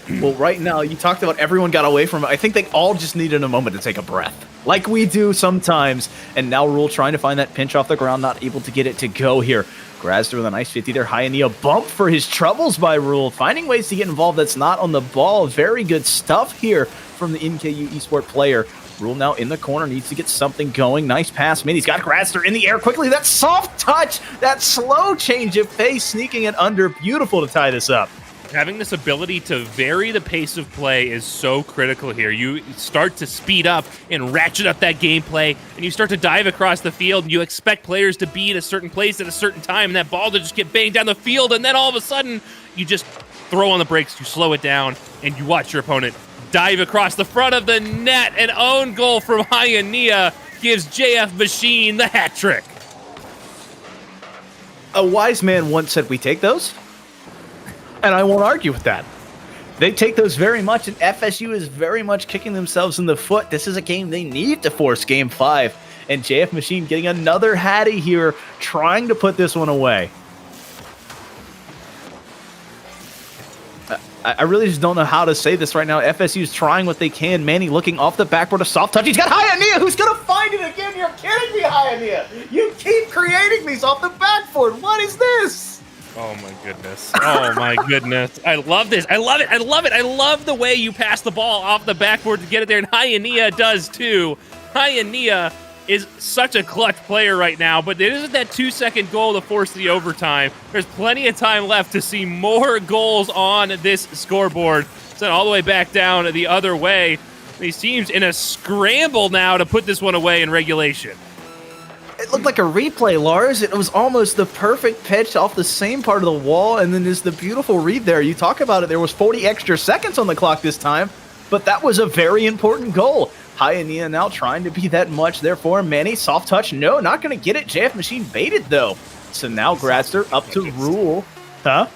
Well, right now, you talked about everyone got away from it. I think they all just needed a moment to take a breath, like we do sometimes. And now Rule trying to find that pinch off the ground, not able to get it to go here. Grazder with a nice 50 there. Hyanea bump for his troubles by Rule. Finding ways to get involved that's not on the ball. Very good stuff here from the NKU eSport player. Rule now in the corner, needs to get something going. Nice pass. Minnie's got Grazder in the air quickly. That soft touch, that slow change of pace, sneaking it under. Beautiful to tie this up. Having this ability to vary the pace of play is so critical here. You start to speed up and ratchet up that gameplay, and you start to dive across the field, and you expect players to be in a certain place at a certain time, and that ball to just get banged down the field, and then all of a sudden, you just throw on the brakes, you slow it down, and you watch your opponent dive across the front of the net. An own goal from Hyanea gives JF Machine the hat trick. A wise man once said we take those, and I won't argue with that. They take those very much, and FSU is very much kicking themselves in the foot. This is a game they need to force Game 5, and JF Machine getting another Hattie here, trying to put this one away. I really just don't know how to say this right now. FSU is trying what they can. Manny looking off the backboard, a soft touch. He's got Hyanea, who's going to find it again. You're kidding me, Hyanea. You keep creating these off the backboard. What is this? Oh my goodness. Oh my goodness. I love this. I love it. I love it. I love the way you pass the ball off the backboard to get it there, and Hyanea does too. Hyanea is such a clutch player right now, but it isn't that 2-second goal to force the overtime. There's plenty of time left to see more goals on this scoreboard. Sent all the way back down the other way. These teams in a scramble now to put this one away in regulation. It looked like a replay, Lars. It was almost the perfect pitch off the same part of the wall, and then there's the beautiful read there. You talk about it, there was 40 extra seconds on the clock this time, but that was a very important goal. Hyanea now trying to be that much there for him. Manny, soft touch. No, not going to get it. JF Machine baited, though. So now Grazder up to Rule. Huh?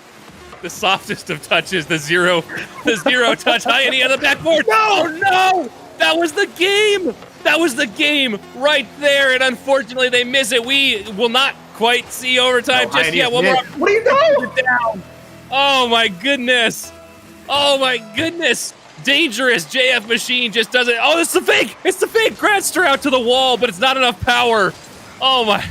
The softest of touches, the zero touch. Hyanea on the backboard. No, no! That was the game! That was the game right there, and unfortunately they miss it. We will not quite see overtime just yet. What are you doing? Oh, my goodness. Oh, my goodness. Dangerous. JF Machine just does it. Oh, it's the fake. It's the fake. Grazder out to the wall, but it's not enough power. Oh, my.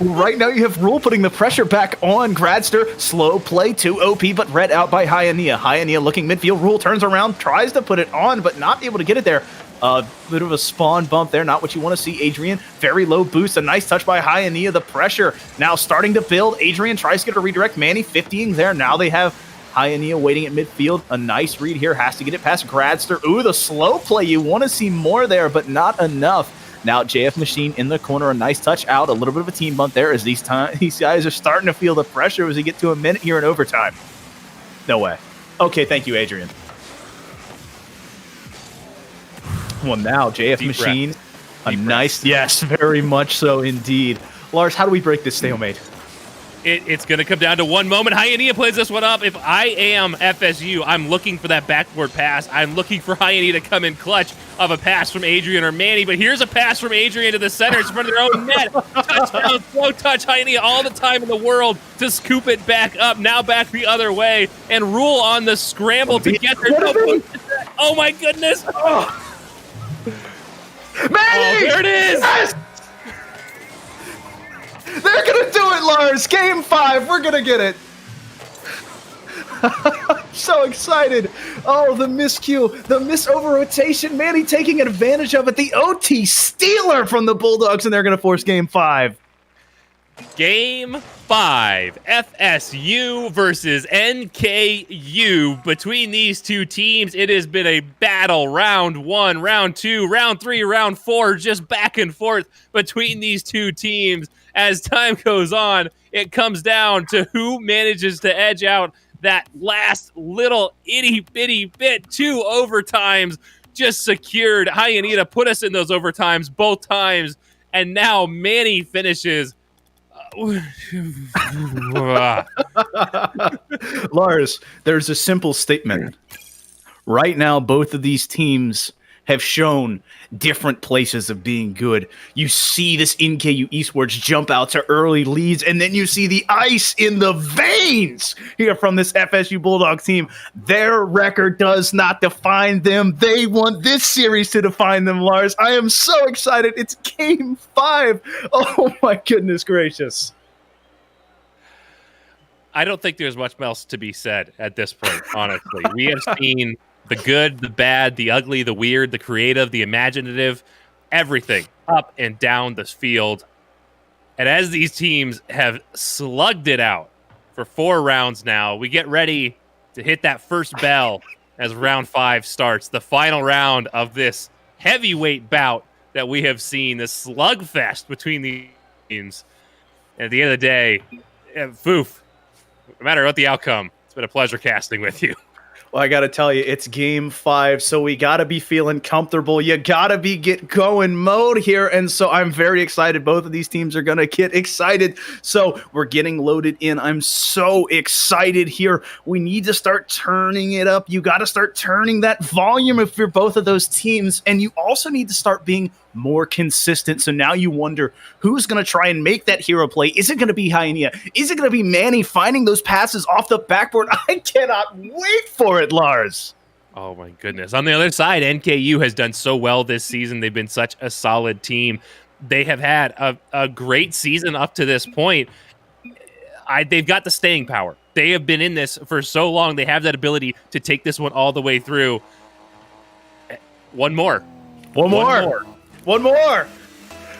Right now you have Rule putting the pressure back on Grazder. Slow play to OP, but read out by Hyanea. Hyanea looking midfield. Rule turns around, tries to put it on, but not able to get it there. A bit of a spawn bump there, not what you want to see. Adrian, very low boost, a nice touch by Hyanea. The pressure now starting to build. Adrian tries to get a redirect. Manny 50ing there. Now they have Hyanea waiting at midfield. A nice read here, has to get it past Grazder. Ooh, the slow play. You want to see more there, but not enough. Now JF Machine in the corner, a nice touch out, a little bit of a team bump there as these guys are starting to feel the pressure as we get to a minute here in overtime. No way. Okay, thank you, Adrian. Well, now JF Deep Machine, breath. Deep nice, yes, very much so indeed. Lars, how do we break this stalemate? It's going to come down to one moment. Hyanea plays this one up. If I am FSU, I'm looking for that backboard pass. I'm looking for Hyanea to come in clutch of a pass from Adrian or Manny. But here's a pass from Adrian to the center. It's in front of their own net. Touchdown, slow touch. Hyanea all the time in the world to scoop it back up. Now back the other way. And Rule on the scramble to get there. Oh, my goodness. Oh. Manny! Oh, there it is. Yes! They're gonna do it, Lars! Game 5, we're gonna get it! So excited! Oh, the miscue, the mis-over-rotation, Manny taking advantage of it, the OT stealer from the Bulldogs, and they're gonna force Game 5. Game 5, FSU versus NKU. Between these two teams, it has been a battle. Round 1, round 2, round 3, round 4, just back and forth between these two teams. As time goes on, it comes down to who manages to edge out that last little itty-bitty bit. 2 overtimes just secured. Hyanita put us in those overtimes both times, and now Manny finishes. Lars, there's a simple statement. Right now, both of these teams have shown different places of being good. You see this NKU Esports jump out to early leads, and then you see the ice in the veins here from this FSU Bulldog team. Their record does not define them. They want this series to define them, Lars. I am so excited. It's game 5. Oh, my goodness gracious. I don't think there's much else to be said at this point, honestly. We have seen the good, the bad, the ugly, the weird, the creative, the imaginative, everything up and down this field. And as these teams have slugged it out for 4 rounds now, we get ready to hit that first bell as round 5 starts, the final round of this heavyweight bout that we have seen, this slugfest between the teams. And at the end of the day, Foof, no matter what the outcome, it's been a pleasure casting with you. Well, I got to tell you, it's game 5, so we got to be feeling comfortable. You got to be get going mode here, and so I'm very excited. Both of these teams are going to get excited, so we're getting loaded in. I'm so excited here. We need to start turning it up. You got to start turning that volume if you're both of those teams, and you also need to start being more consistent. So now you wonder who's going to try and make that hero play. Is it going to be Hyanea? Is it going to be Manny finding those passes off the backboard? I cannot wait for it, Lars. Oh my goodness. On the other side, NKU has done so well this season. They've been such a solid team. They have had a great season up to this point. They've got the staying power. They have been in this for so long. They have that ability to take this one all the way through. One more.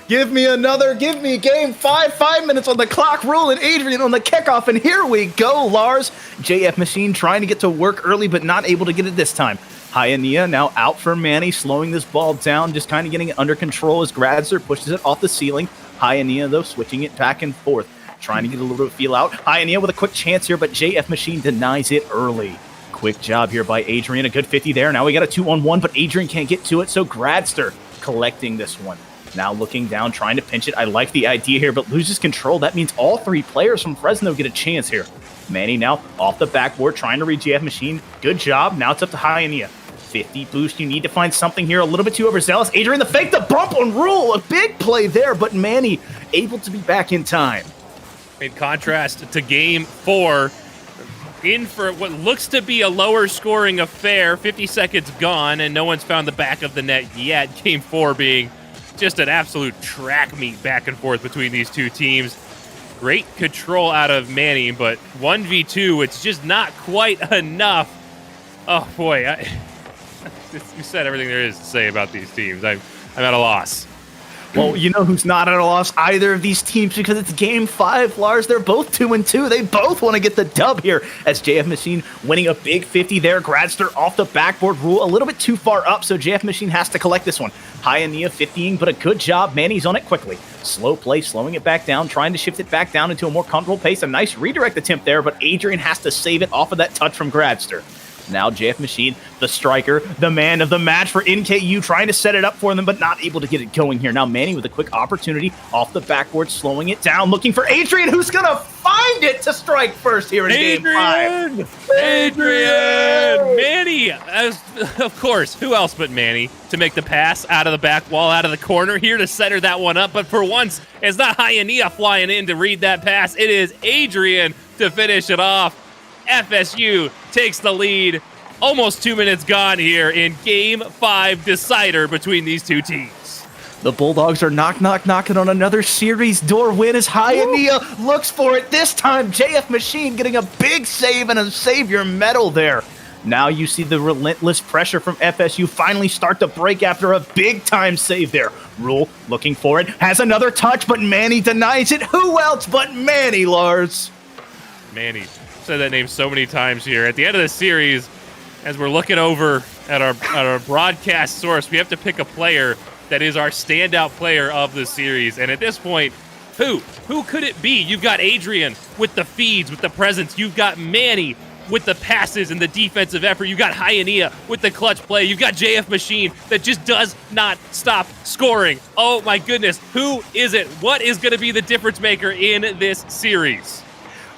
Give me game 5. 5 minutes on the clock. Rule and Adrian on the kickoff. And here we go, Lars. JF Machine trying to get to work early, but not able to get it this time. Hyanea now out for Manny, slowing this ball down, just kind of getting it under control as Gradzer pushes it off the ceiling. Hyanea, though, switching it back and forth, trying to get a little bit of feel out. Hyanea with a quick chance here, but JF Machine denies it early. Quick job here by Adrian. A good 50 there. Now we got a 2-on-1, but Adrian can't get to it, so Gradster collecting this one. Now looking down, trying to pinch it. I like the idea here, but loses control. That means all 3 players from Fresno get a chance here. Manny now off the backboard, trying to read JF Machine. Good job. Now it's up to Hyanea. 50 boost. You need to find something here. A little bit too overzealous. Adrian, the fake, the bump on Rule. A big play there, but Manny able to be back in time. In contrast to game 4, in for what looks to be a lower scoring affair. 50 seconds gone, and no one's found the back of the net yet. Game 4 being just an absolute track meet back and forth between these two teams. Great control out of Manny, but 1v2, it's just not quite enough. Oh boy, you said everything there is to say about these teams. I'm at a loss. Well, you know who's not at a loss? Either of these teams, because it's game 5, Lars. They're both 2-2. They both want to get the dub here as JF Machine winning a big 50 there. Gradster off the backboard. Rule a little bit too far up, so JF Machine has to collect this one. Hyanea 50ing, but a good job. Manny's on it quickly. Slow play, slowing it back down, trying to shift it back down into a more comfortable pace. A nice redirect attempt there, but Adrian has to save it off of that touch from Gradster. Now JF Machine, the striker, the man of the match for NKU, trying to set it up for them, but not able to get it going here. Now Manny with a quick opportunity off the backboard, slowing it down, looking for Adrian, who's going to find it to strike first here in game 5. Adrian! Manny, of course, who else but Manny to make the pass out of the back wall, out of the corner, here to center that one up. But for once, it's not Hyanea flying in to read that pass. It is Adrian to finish it off. FSU takes the lead. Almost 2 minutes gone here in game 5 decider between these two teams. The Bulldogs are knocking on another series door win as Hyanea looks for it. This time, JF Machine getting a big save and a savior medal there. Now you see the relentless pressure from FSU finally start to break after a big-time save there. Rule looking for it, has another touch, but Manny denies it. Who else but Manny, Lars? Manny. Said that name so many times here. At the end of the series, as we're looking over at our broadcast source, we have to pick a player that is our standout player of the series. And at this point, Who? Who could it be? You've got Adrian with the feeds, with the presence. You've got Manny with the passes and the defensive effort. You've got Hyania with the clutch play. You've got JF Machine that just does not stop scoring. Oh my goodness. Who is it? What is going to be the difference maker in this series?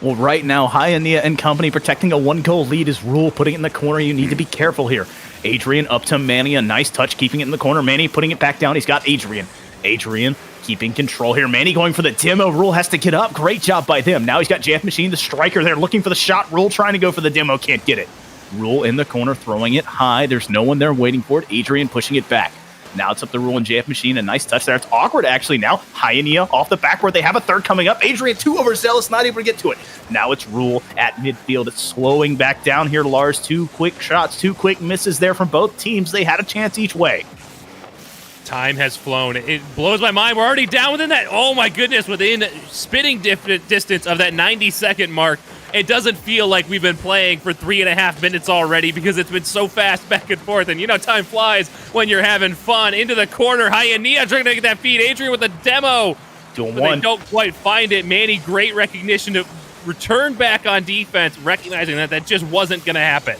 Well, right now, Hyania and company protecting a 1-goal lead is Rule, putting it in the corner. You need to be careful here. Adrian up to Manny, a nice touch, keeping it in the corner. Manny putting it back down. He's got Adrian. Adrian keeping control here. Manny going for the demo. Rule has to get up. Great job by them. Now he's got JF Machine, the striker there, looking for the shot. Rule trying to go for the demo. Can't get it. Rule in the corner, throwing it high. There's no one there waiting for it. Adrian pushing it back. Now it's up to Rule and JF Machine. A nice touch there. It's awkward, actually, now. Hyania off the backward. They have a third coming up. Adrian too overzealous, not able to get to it. Now it's Rule at midfield. It's slowing back down here, Lars. 2 quick shots, 2 quick misses there from both teams. They had a chance each way. Time has flown. It blows my mind. We're already down within that. Oh my goodness, within spitting distance of that 90-second mark. It doesn't feel like we've been playing for 3.5 minutes already because it's been so fast back and forth. And you know, time flies when you're having fun. Into the corner, Hyania trying to get that feed. Adrian with a demo. 2-1. They don't quite find it. Manny, great recognition to return back on defense, recognizing that just wasn't going to happen.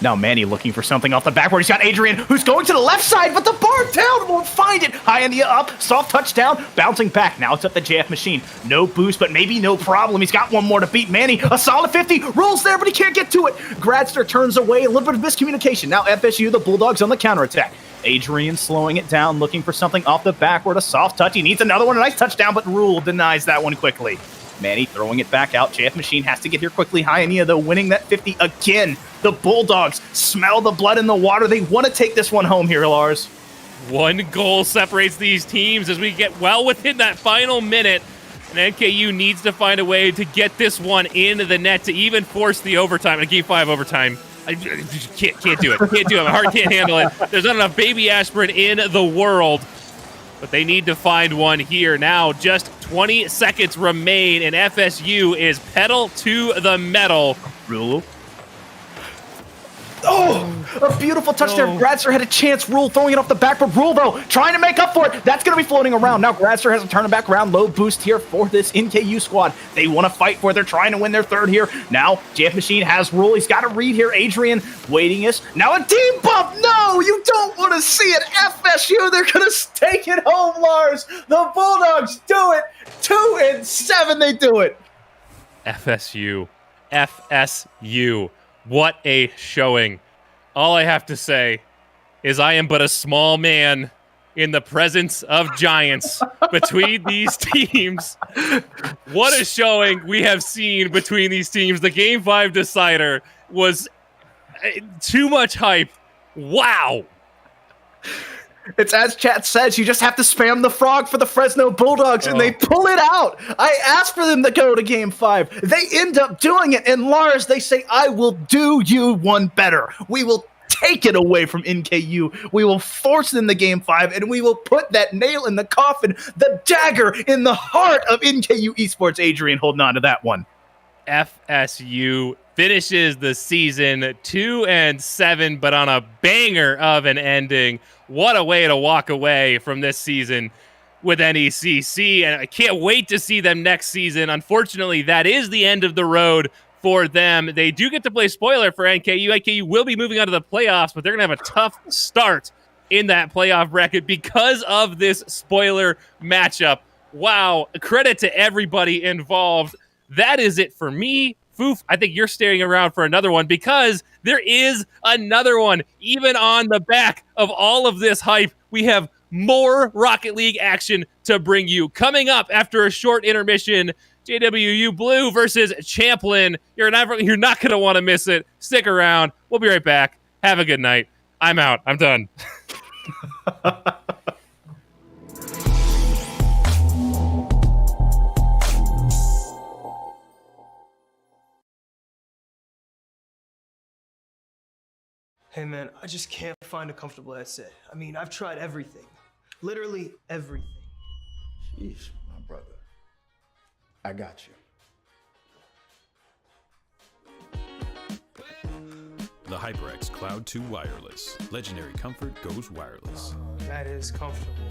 Now Manny looking for something off the backward. He's got Adrian, who's going to the left side, but the bar down won't find it. Hyania up, soft touchdown, bouncing back. Now it's up the JF Machine. No boost, but maybe no problem. He's got one more to beat Manny. A solid 50, rolls there, but he can't get to it. Gradster turns away, a little bit of miscommunication. Now FSU, the Bulldogs on the counterattack. Adrian slowing it down, looking for something off the backward, a soft touch. He needs another one, a nice touchdown, but Rule denies that one quickly. Manny throwing it back out. JF Machine has to get here quickly. Hyania, though, winning that 50 again. The Bulldogs smell the blood in the water. They want to take this one home here, Lars. 1 goal separates these teams as we get well within that final minute. And NKU needs to find a way to get this one into the net to even force the overtime. A Game 5 overtime. I just can't do it. Can't do it. My heart can't handle it. There's not enough baby aspirin in the world. But they need to find one here. Now just 20 seconds remain, and FSU is pedal to the metal. Rule. Oh, a beautiful touch there. Gradster had a chance. Rule throwing it off the backboard. Rule, though, trying to make up for it. That's going to be floating around. Now Gradster has to turn it back around. Low boost here for this NKU squad. They want to fight for it. They're trying to win their third here. Now JF Machine has Rule. He's got to read here. Adrian waiting us. Now a team bump. No, you don't want to see it. FSU, they're going to take it home, Lars. The Bulldogs do it. 2-7, they do it. FSU. What a showing. All I have to say is I am but a small man in the presence of giants between these teams. What a showing we have seen between these teams. The Game 5 decider was too much hype. Wow. It's as chat says, you just have to spam the frog for the Fresno Bulldogs, and they pull it out. I asked for them to go to Game 5. They end up doing it, and Lars, they say, I will do you one better. We will take it away from NKU. We will force them to Game 5, and we will put that nail in the coffin, the dagger in the heart of NKU Esports. Adrian holding on to that one. FSU finishes the season 2-7, but on a banger of an ending. What a way to walk away from this season with NECC, and I can't wait to see them next season. Unfortunately, that is the end of the road for them. They do get to play spoiler for NKU. NKU will be moving on to the playoffs, but they're going to have a tough start in that playoff bracket because of this spoiler matchup. Wow, credit to everybody involved. That is it for me. Foof, I think you're staring around for another one because there is another one. Even on the back of all of this hype, we have more Rocket League action to bring you. Coming up after a short intermission, JWU Blue versus Champlin. You're not going to want to miss it. Stick around. We'll be right back. Have a good night. I'm out. I'm done. Hey man, I just can't find a comfortable headset. I mean, I've tried everything. Literally everything. Jeez, my brother. I got you. The HyperX Cloud 2 Wireless. Legendary comfort goes wireless. That is comfortable.